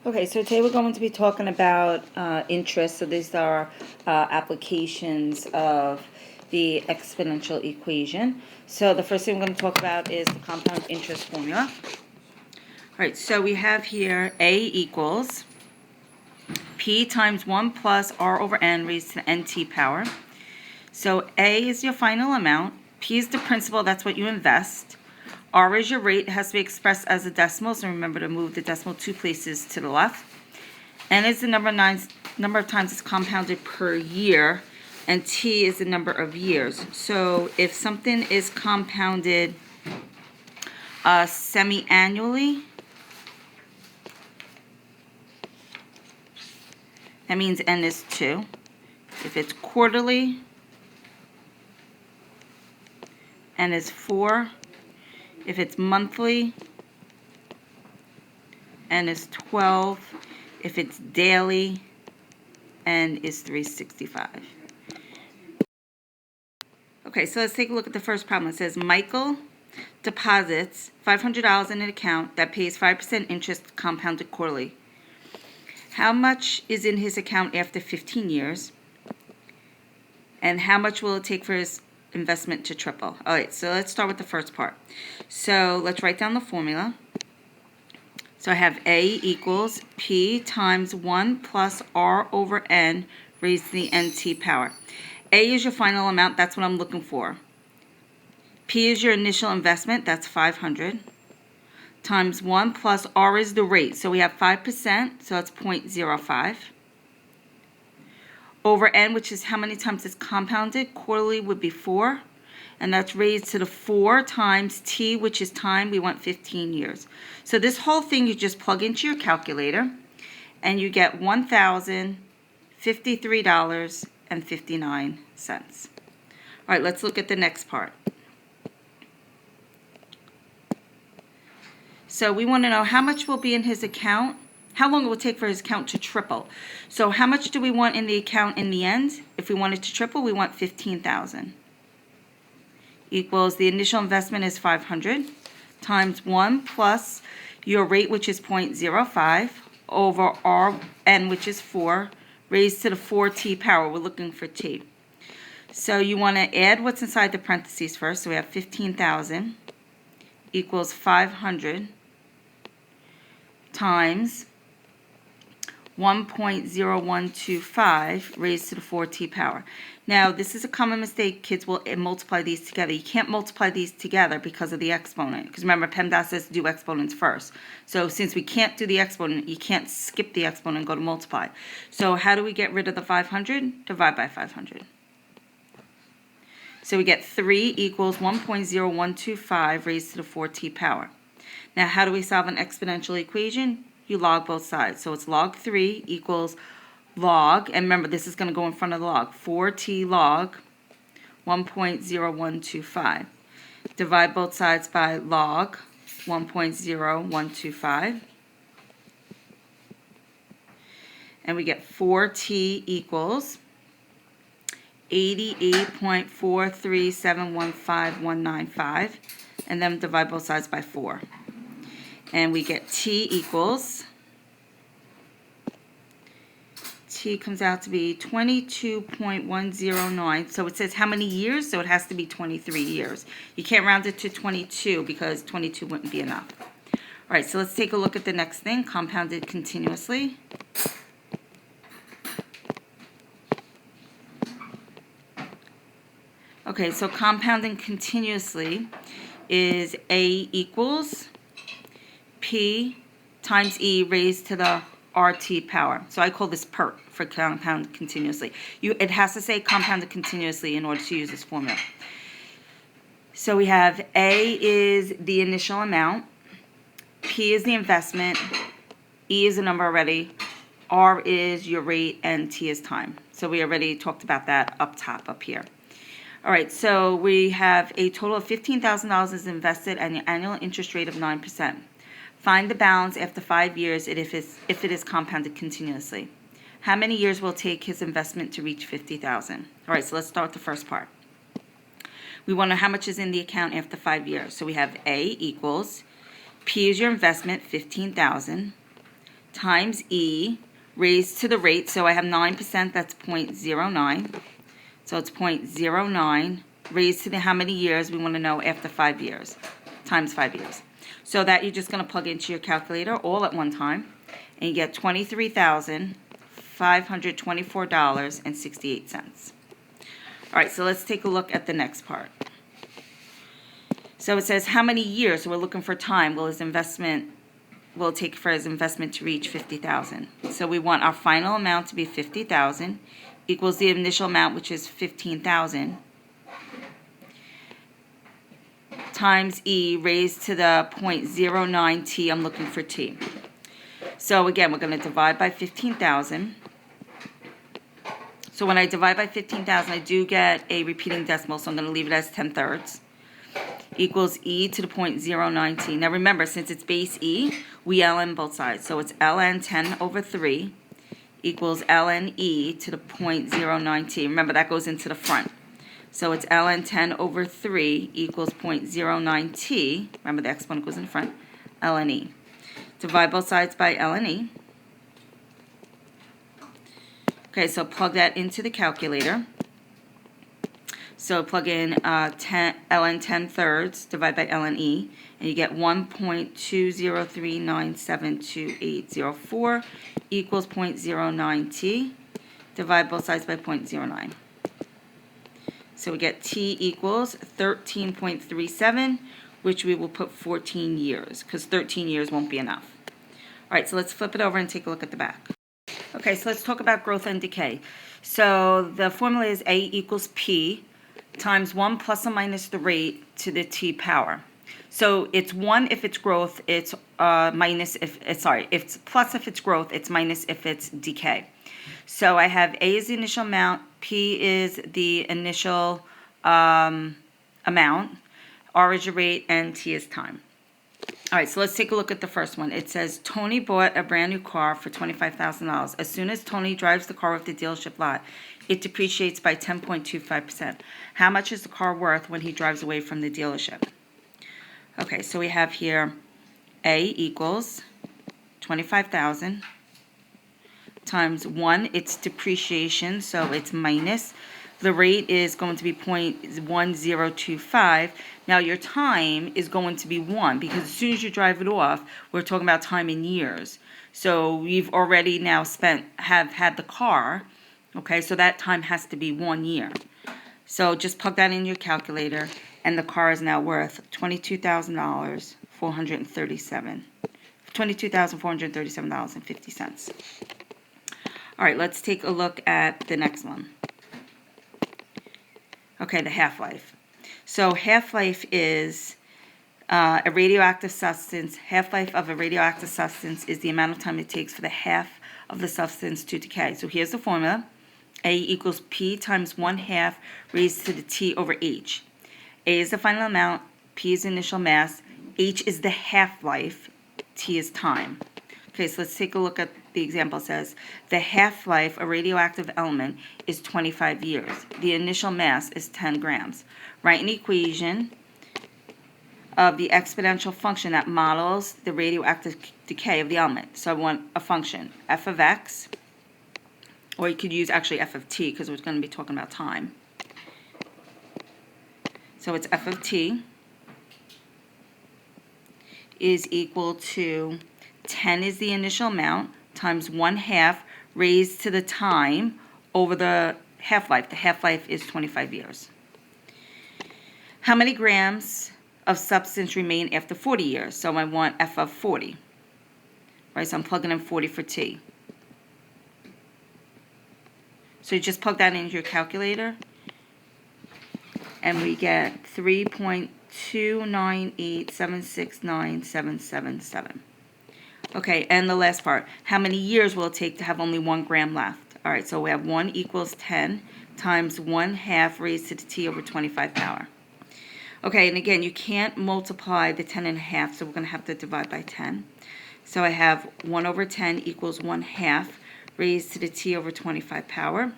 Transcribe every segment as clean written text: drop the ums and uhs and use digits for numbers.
Okay, so today we're going to be talking about interest. So these are applications of the exponential equation. So the first thing we're going to talk about is the compound interest formula. All right, so we have here A equals P times 1 plus R over N raised to the NT power. So A is your final amount. P is the principal, that's what you invest. R is your rate, it has to be expressed as a decimal, so remember to move the decimal 2 places to the left. N is the number of times it's compounded per year, and T is the number of years. So if something is compounded semi-annually, that means N is 2. If it's quarterly, N is 4. If it's monthly, N is 12. If it's daily, N is 365. Okay, so let's take a look at the first problem. It says Michael deposits $500 in an account that pays 5% interest compounded quarterly. How much is in his account after 15 years? And how much will it take for his investment to triple? All right, so let's start with the first part. So let's write down the formula. So I have A equals P times 1 plus R over N raised to the NT power. A is your final amount, that's what I'm looking for. P is your initial investment, that's 500, times 1 plus R is the rate. So we have 5%, so that's 0.05. Over N, which is how many times it's compounded. Quarterly would be 4. And that's raised to the 4 times T, which is time. We want 15 years. So this whole thing you just plug into your calculator, and you get $1,053.59. All right, let's look at the next part. So we want to know how much will be in his account, how long it will take for his account to triple. So how much do we want in the account in the end? If we want it to triple, we want 15,000. Equals the initial investment is 500 times 1 plus your rate, which is 0.05, over Rn, which is 4, raised to the 4t power. We're looking for t. So you want to add what's inside the parentheses first. So we have 15,000 equals 500 times 1.0125 raised to the 4t power. Now, this is a common mistake. Kids will multiply these together. You can't multiply these together because of the exponent. Because remember, PEMDAS says do exponents first. So since we can't do the exponent, you can't skip the exponent and go to multiply. So how do we get rid of the 500? Divide by 500. So we get 3 equals 1.0125 raised to the 4t power. Now, how do we solve an exponential equation? You log both sides. So it's log 3 equals log, and remember this is going to go in front of the log, 4t log 1.0125. Divide both sides by log 1.0125. And we get 4t equals 88.43715,195. And then divide both sides by 4. And we get t equals, t comes out to be 22.109. So it says how many years? So it has to be 23 years. You can't round it to 22 because 22 wouldn't be enough. All right, so let's take a look at the next thing, compounded continuously. Okay, so compounding continuously is A equals P times E raised to the RT power. So I call this PERT for compound continuously. It has to say compounded continuously in order to use this formula. So we have A is the initial amount, P is the investment, E is the number already, R is your rate, and T is time. So we already talked about that up top up here. All right, so we have a total of $15,000 is invested at an annual interest rate of 9%. Find the balance after 5 years if it is compounded continuously. How many years will it take his investment to reach $50,000? All right, so let's start with the first part. We want to know how much is in the account after 5 years. So we have A equals P is your investment, $15,000, times E raised to the rate. So I have 9%, that's 0.09. So it's 0.09 raised to the how many years we want to know after 5 years, times 5 years. So that you're just going to plug into your calculator all at one time, and you get $23,524.68. All right, so let's take a look at the next part. So it says how many years, so we're looking for time, will it take for his investment to reach $50,000. So we want our final amount to be $50,000 equals the initial amount, which is $15,000, times E raised to the 0.09 T. I'm looking for T. So again, we're going to divide by 15,000. So when I divide by 15,000, I do get a repeating decimal, so I'm going to leave it as 10/3. Equals E to the 0.09 T. Now remember, since it's base E, we ln both sides. So it's ln 10/3 equals ln E to the 0.09 T. Remember, that goes into the front. So it's ln 10/3 equals 0.09 T. Remember, the exponent goes in the front. ln E. Divide both sides by ln E. Okay, so plug that into the calculator. So plug in ln 10/3, divide by ln E, and you get 1.203972804 equals 0.09 T. Divide both sides by 0.09. So we get T equals 13.37, which we will put 14 years, because 13 years won't be enough. All right, so let's flip it over and take a look at the back. Okay, so let's talk about growth and decay. So the formula is A equals P times 1 plus or minus the rate to the T power. So it's 1 if it's growth, it's minus if it's plus if it's growth, it's minus if it's decay. So I have A is the initial amount, P is the initial amount, R is your rate, and T is time. All right, so let's take a look at the first one. It says Tony bought a brand new car for $25,000. As soon as Tony drives the car off the dealership lot, it depreciates by 10.25%. How much is the car worth when he drives away from the dealership? Okay, so we have here A equals 25,000 times 1, it's depreciation, so it's minus. The rate is going to be 0.1025. Now your time is going to be 1, because as soon as you drive it off, we're talking about time in years. So we've already now have had the car, okay, so that time has to be 1 year. So just plug that in your calculator, and the car is now worth $22,437.50. All right, let's take a look at the next one. Okay, the half-life. So half-life is a radioactive substance. Half-life of a radioactive substance is the amount of time it takes for the half of the substance to decay. So here's the formula. A equals P times 1/2 raised to the T over H. A is the final amount, P is the initial mass, H is the half-life, T is time. Okay, so let's take a look at the example. It says the half-life, a radioactive element, is 25 years. The initial mass is 10 grams. Write an equation of the exponential function that models the radioactive decay of the element. So I want a function, f of x, or you could use actually f of t, because we're going to be talking about time. So it's f of t is equal to 10 is the initial amount times 1/2 raised to the time over the half-life. The half-life is 25 years. How many grams of substance remain after 40 years? So I want f of 40. Right, so I'm plugging in 40 for t. So you just plug that into your calculator, and we get 3.298769777. Okay, and the last part. How many years will it take to have only 1 gram left? All right, so we have 1 equals 10 times 1/2 raised to the t over 25 power. Okay, and again, you can't multiply the 10 and a half, so we're going to have to divide by 10. So I have 1 over 10 equals 1/2 raised to the t over 25 power.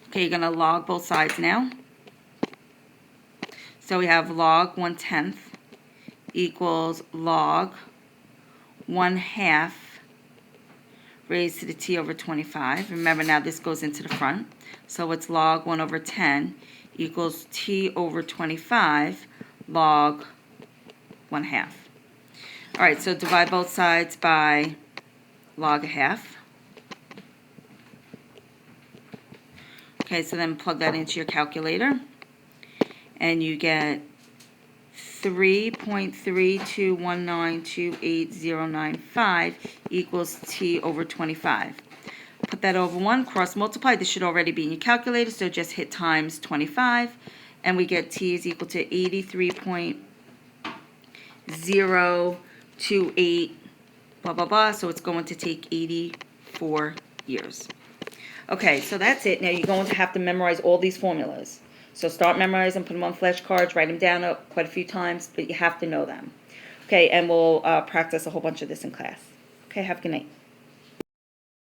Okay, you're going to log both sides now. So we have log 1/10 equals log 1/2 raised to the t over 25. Remember, now this goes into the front. So it's log 1 over 10 equals t over 25 log 1/2. All right, so divide both sides by log 1/2. Okay, so then plug that into your calculator, and you get 3.321928095 equals t over 25. Put that over 1, cross multiply. This should already be in your calculator, so just hit times 25, and we get t is equal to 83.028, blah, blah, blah. So it's going to take 84 years. Okay, so that's it. Now you're going to have to memorize all these formulas. So start memorizing, put them on flashcards, write them down quite a few times, but you have to know them. Okay, and we'll practice a whole bunch of this in class. Okay, have a good night.